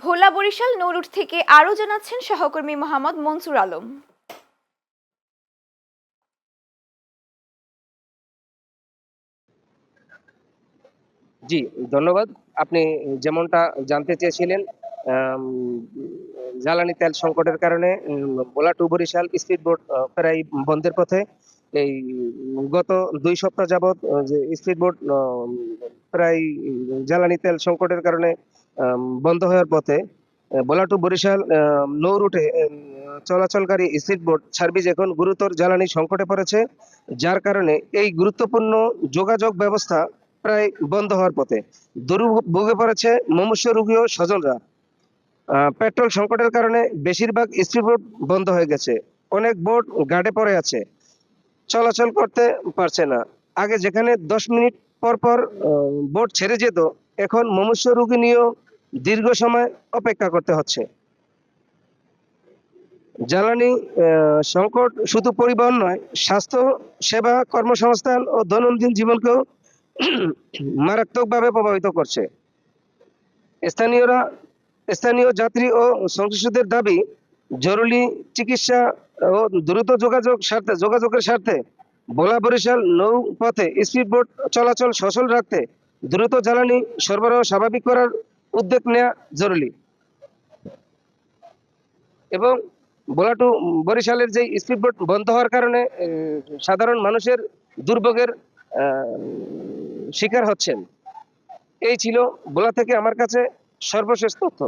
ভোলা বরিশাল নৌরুট থেকে আরও জানাচ্ছেন সহকর্মী মোহাম্মদ মনসুর আলম। জি, ধন্যবাদ। আপনি যেমনটা জানতে চেয়েছিলেন, আম, জ্বালানি তেল সংকটের কারণে ভোলা টু বরিশাল স্পিড বোট প্রায় বন্ধের পথে। এই গত 2 সপ্তাহ যাবৎ যে স্পিড বোট প্রায় জ্বালানি তেল সংকটের কারণে বন্ধ হওয়ার পথে। ভোলা টু বরিশাল নৌ রুটে চলাচলকারী স্পিড বোট সার্ভিস এখন গুরুতর জ্বালানি সংকটে পড়েছে, যার কারণে এই গুরুত্বপূর্ণ যোগাযোগ ব্যবস্থা প্রায় বন্ধ হওয়ার পথে। দুর্ভোগে পড়েছে মুমূর্ষু রোগী ও স্বজনরা। পেট্রোল সংকটের কারণে বেশিরভাগ স্পিডবোট বন্ধ হয়ে গেছে। অনেক বোট ঘাটে পড়ে আছে, চলাচল করতে পারছে না। আগে যেখানে 10 মিনিট পর পর বোট ছেড়ে যেত, এখন মুমূর্ষু রোগী নিয়েও দীর্ঘ সময় অপেক্ষা করতে হচ্ছে। জ্বালানি সংকট শুধু পরিবহন নয়, স্বাস্থ্য সেবা, কর্মসংস্থান ও দৈনন্দিন জীবনকেও মারাত্মকভাবে প্রভাবিত করছে। স্থানীয়রা স্থানীয় যাত্রী ও সংশ্লিষ্টদের দাবি, জরুরি চিকিৎসা ও দ্রুত যোগাযোগের স্বার্থে ভোলা বরিশাল নৌপথে স্পিডবোট চলাচল সচল রাখতে দ্রুত জ্বালানি সরবরাহ স্বাভাবিক করার উদ্যোগ নেওয়া জরুরি। এবং ভোলা টু বরিশালের যে স্পিডবোট বন্ধ হওয়ার কারণে সাধারণ মানুষের দুর্ভোগের শিকার হচ্ছেন। এই ছিল ভোলা থেকে আমার কাছে সর্বশেষ তথ্য।